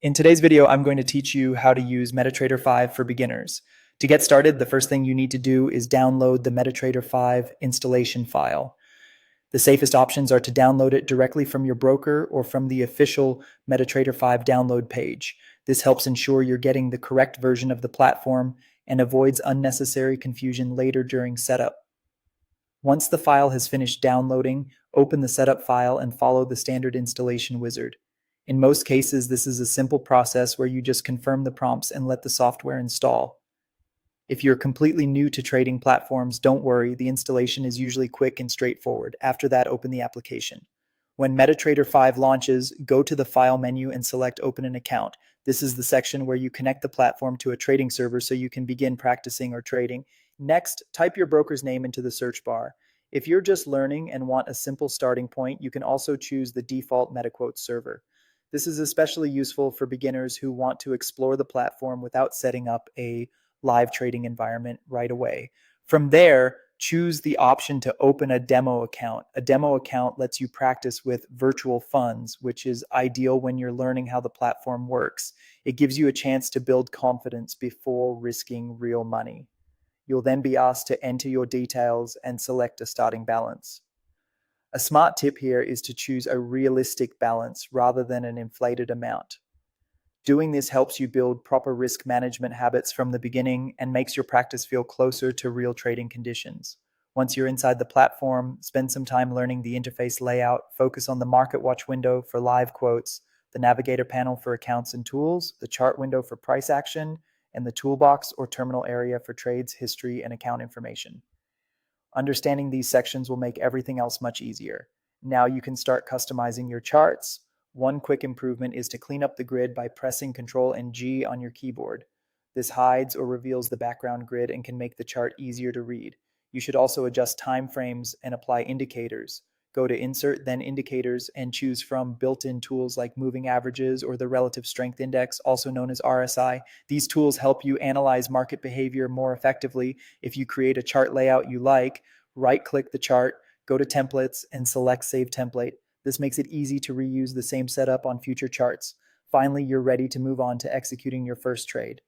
In today's video, I'm going to teach you how to use MetaTrader 5 for beginners. To get started, the first thing you need to do is download the MetaTrader 5 installation file. The safest options are to download it directly from your broker or from the official MetaTrader 5 download page. This helps ensure you're getting the correct version of the platform and avoids unnecessary confusion later during setup. Once the file has finished downloading, open the setup file and follow the standard installation wizard. In most cases, this is a simple process where you just confirm the prompts and let the software install. If you're completely new to trading platforms, don't worry, the installation is usually quick and straightforward. After that, open the application. When MetaTrader 5 launches, go to the File menu and select Open an Account. This is the section where you connect the platform to a trading server so you can begin practicing or trading. Next, type your broker's name into the search bar. If you're just learning and want a simple starting point, you can also choose the default MetaQuote server. This is especially useful for beginners who want to explore the platform without setting up a live trading environment right away. From there, choose the option to open a demo account. A demo account lets you practice with virtual funds, which is ideal when you're learning how the platform works. It gives you a chance to build confidence before risking real money. You'll then be asked to enter your details and select a starting balance. A smart tip here is to choose a realistic balance rather than an inflated amount. Doing this helps you build proper risk management habits from the beginning and makes your practice feel closer to real trading conditions. Once you're inside the platform, spend some time learning the interface layout, focus on the Market Watch window for live quotes, the Navigator panel for accounts and tools, the chart window for price action, and the toolbox or terminal area for trades, history, and account information. Understanding these sections will make everything else much easier. Now you can start customizing your charts. One quick improvement is to clean up the grid by pressing Ctrl and G on your keyboard. This hides or reveals the background grid and can make the chart easier to read. You should also adjust time frames and apply indicators. Go to Insert, then Indicators, and choose from built-in tools like Moving Averages or the Relative Strength Index, also known as RSI. These tools help you analyze market behavior more effectively. If you create a chart layout you like, right-click the chart, go to Templates, and select Save Template. This makes it easy to reuse the same setup on future charts. Finally, you're ready to move on to executing your first trade.